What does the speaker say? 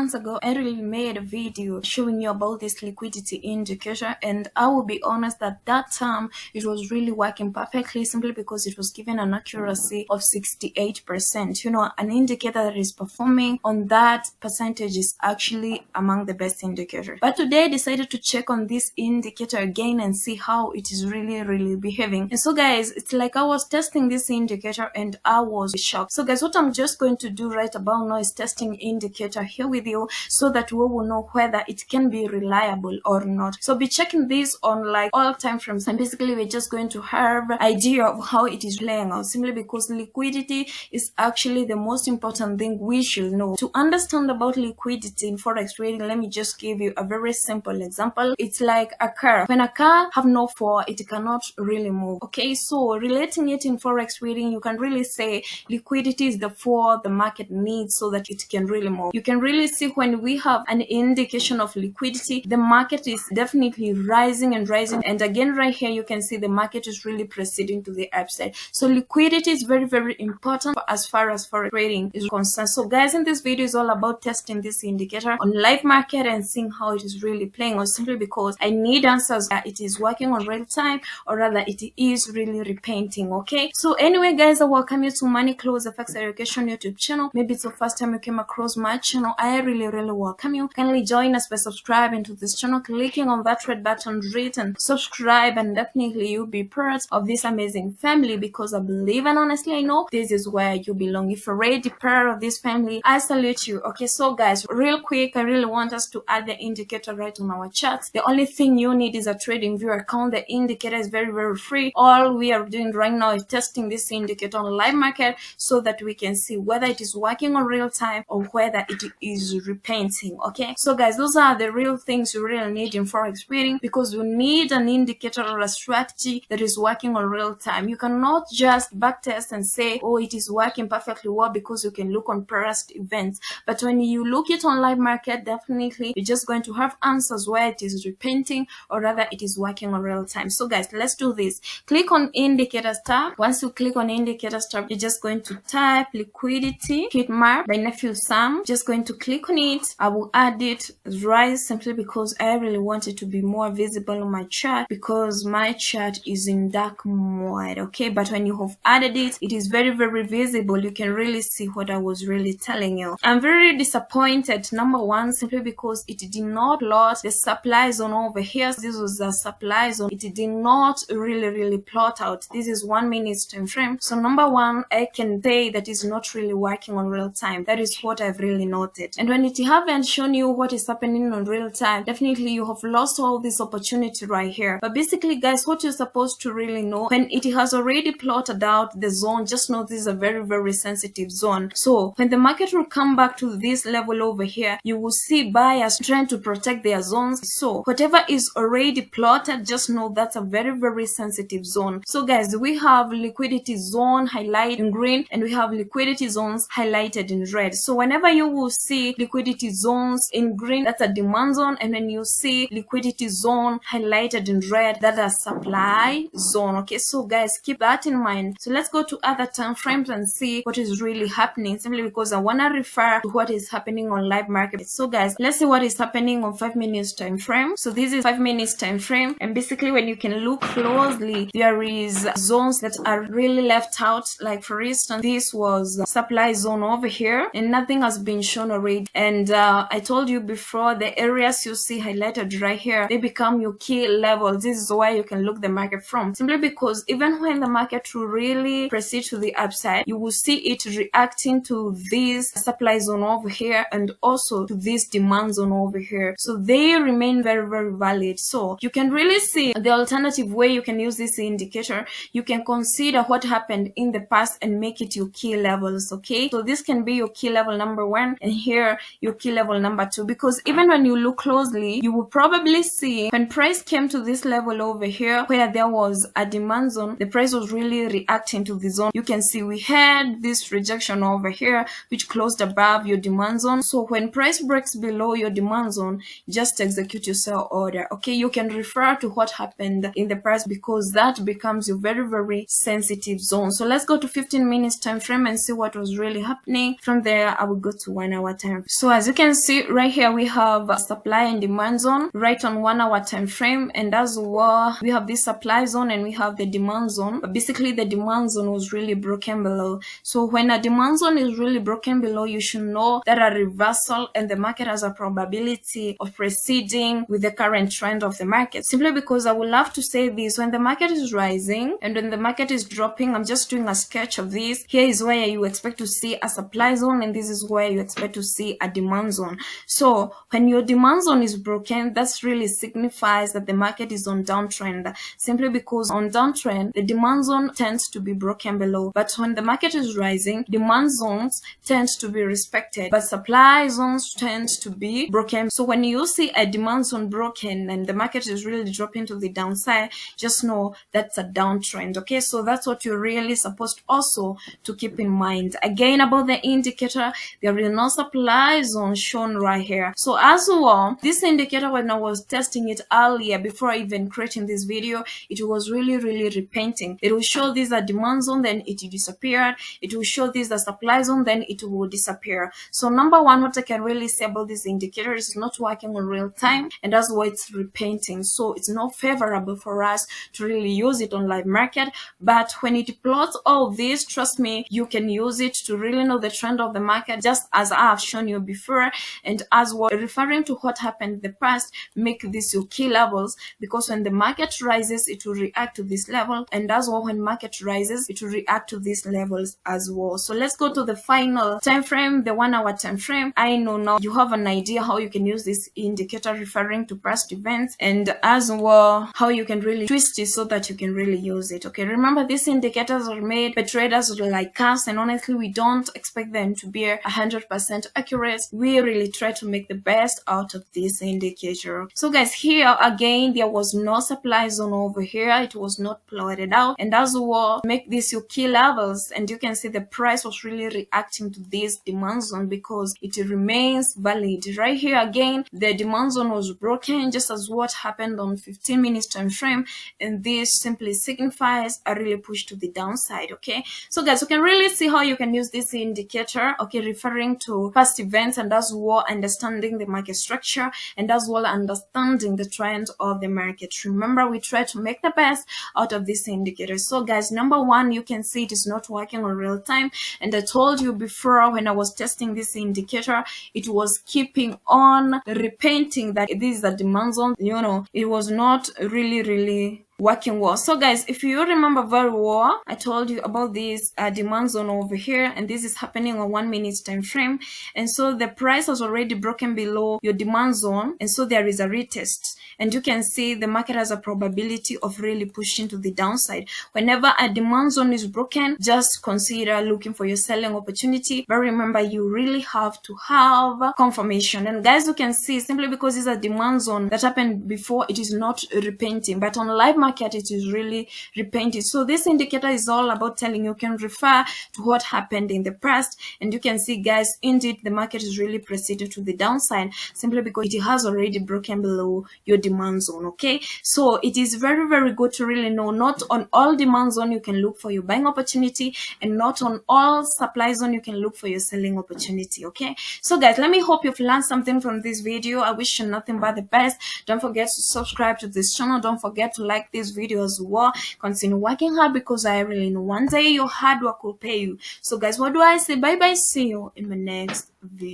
months ago, I really made a video showing you about this liquidity indicator, and I will be honest that time it was really working perfectly, simply because it was given an accuracy of 68%. You know, an indicator that is performing on that percentage is actually among the best indicators. But today I decided to check on this indicator again and see how it is really behaving. And so guys, it's like I was testing this indicator and I was shocked. So guys, what I'm just going to do right about now is testing indicator here with you so that we will know whether it can be reliable or not. So be checking this on like all time frames, and basically we're just going to have an idea of how it is playing out, simply because liquidity is actually the most important thing we should know. To understand about liquidity in forex trading, let me just give you a very simple example. It's like a car. When a car have no floor, it cannot really move. Okay, so relating it in forex trading, you can really say liquidity is the floor the market needs so that it can really move. You can really see when we have an indication of liquidity, the market is definitely rising and rising, and again right here you can see the market is really proceeding to the upside. So liquidity is very important as far as forex trading is concerned. So guys, in this video is all about testing this indicator on live market and seeing how it is really playing, or simply because I need answers that it is working on real time or rather it is really repainting. Okay, so anyway guys, I welcome you to Money Close FX Education YouTube channel. Maybe it's the first time you came across my channel. I really welcome you. Kindly join us by subscribing to this channel, clicking on that red button written subscribe, and definitely you'll be part of this amazing family, because I believe and honestly I know this is where you belong. If you're already part of this family, I salute you. Okay, so guys, real quick, I really want us to add the indicator right on our charts. The only thing you need is a TradingView account. The indicator is very free. All we are doing right now is testing this indicator on live market so that we can see whether it is working on real time or whether it is repainting. Okay, so guys, those are the real things you really need in forex trading, because you need an indicator or a strategy that is working on real time. You cannot just backtest and say, oh, it is working perfectly well, because you can look on past events. But when you look it on live market, definitely you're just going to have answers where it is repainting or rather it is working on real time. So guys, let's do this. Click on indicators tab. Once you click on indicators tab, you're just going to type liquidity hit mark by nephew Sam. Just going to click on it. I will add it right simply because I really want it to be more visible on my chart, because my chart is in dark mode. Okay, but when you have added it, it is very visible. You can really see what I was really telling you. I'm very disappointed, number one, simply because it did not plot the supply zone over here. This was the supply zone. It did not really plot out. This is 1 minute time frame. So number one, I can say that is not really working on real time. That is what I've really noted. And when it haven't shown you what is happening on real time, definitely you have lost all this opportunity right here. But basically guys, what you're supposed to really know, when it has already plotted out the zone, just know this is a very sensitive zone. So when the market will come back to this level over here, you will see buyers trying to protect their zones. So whatever is already plotted, just know that's a very sensitive zone. So guys, we have liquidity zone highlighted in green and we have liquidity zones highlighted in red. So whenever you will see liquidity zones in green, that's a demand zone, and when you see liquidity zone highlighted in red, that's a supply zone. Okay, so guys, keep that in mind. So let's go to other time frames and see what is really happening, simply because I want to refer to what is happening on live market. So guys, let's see what is happening on 5 minutes time frame. So this is 5 minutes time frame, and basically when you can look closely, there is zones that are really left out. Like for instance, this was supply zone over here and nothing has been shown already. And I told you before, the areas you see highlighted right here, they become your key levels. This is where you can look the market from, simply because even when the market will really proceed to the upside, you will see it reacting to this supply zone over here and also to this demand zone over here. So they remain very valid. So you can really see the alternative way you can use this indicator. You can consider what happened in the past and make it your key levels. Okay, so this can be your key level number one, and here your key level number two, because even when you look closely, you will probably see when price came to this level over here where there was a demand zone, the price was really reacting to the zone. You can see we had this rejection over here which closed above your demand zone. So when price breaks below your demand zone, just execute your sell order. Okay, you can refer to what happened in the past, because that becomes your very sensitive zone. So let's go to 15 minutes time frame and see what was really happening. From there I will go to 1 hour time. So as you can see right here, we have a supply and demand zone right on 1 hour time frame, and as well we have this supply zone and we have the demand zone. But basically the demand zone was really broken below. So when a demand zone is really broken below, you should know that a reversal and the market has a probability of proceeding with the current trend of the market. Simply because I would love to say this: when the market is rising and when the market is dropping, I'm just doing a sketch of this. Here is where you expect to see a supply zone, and this is where you expect to see a demand zone. So when your demand zone is broken, that's really signifies that the market is on downtrend, simply because on downtrend the demand zone tends to be broken below. But when the market is rising, demand zones tend to be respected, but supply zones tend to be broken. So when you see a demand zone broken and the market is really dropping to the downside, just know that's a downtrend. Okay, so that's what you're really supposed also to keep in mind. Again, about the indicator, there is no supply zone shown right here. So as well, this indicator, when I was testing it earlier before even creating this video, it was really repainting. It will show this a demand zone, then it disappeared. It will show this a supply zone, then it will disappear. So number one, what I can really say about this indicator is it's not working on real time, and that's why it's repainting. So it's not favorable for us to really use it on live market. But when it plots all this, trust me, you can use it to really know the trend of the market, just as I have shown you before. And as well, referring to what happened in the past, make this your key levels, because when the market rises, it will react to this level, and as well when market rises, it will react to these levels as well. So let's go to the final time frame, the 1 hour time frame. I know now you have an idea how you can use this indicator referring to past events, and as well how you can really twist it so that you can really use it. Okay, remember these indicators are made by traders like us, and honestly we don't expect them to be 100% accurate. We really try to make the best out of this indicator. So guys, here again there was no supply zone over here, it was not plotted out, and as well make this your key levels, and you can see the price was really reacting to this demand zone because it remains valid. Right here again, the demand zone was broken, just as what happened on 15 minutes time frame, and this simply signifies a really push to the downside. Okay, so guys, you can really see how you can use this indicator, okay, referring to past events, and as well understanding the market structure, and as well understanding the trend of the market. Remember, we try to make the best out of this indicator. So guys, number one, you can see it is not working on real time, and I told you before when I was testing this indicator, it was keeping on repainting that this is a demand zone. You know, it was not really working well. So guys, if you remember very well, I told you about this demand zone over here, and this is happening on 1 minute time frame, and so the price has already broken below your demand zone, and so there is a retest, and you can see the market has a probability of really pushing to the downside. Whenever a demand zone is broken, just consider looking for your selling opportunity, but remember you really have to have confirmation. And guys, you can see simply because it's a demand zone that happened before, it is not repainting, but on live market it is really repainted. So this indicator is all about telling you can refer to what happened in the past, and you can see guys, indeed the market is really proceeded to the downside simply because it has already broken below your demand zone. Okay, so it is very good to really know not on all demand zone you can look for your buying opportunity, and not on all supply zone you can look for your selling opportunity. Okay, so guys, let me hope you've learned something from this video. I wish you nothing but the best. Don't forget to subscribe to this channel. Don't forget to like this video as well. Continue working hard, because I really know one day your hard work will pay you. So guys, what do I say? Bye bye, see you in my next video.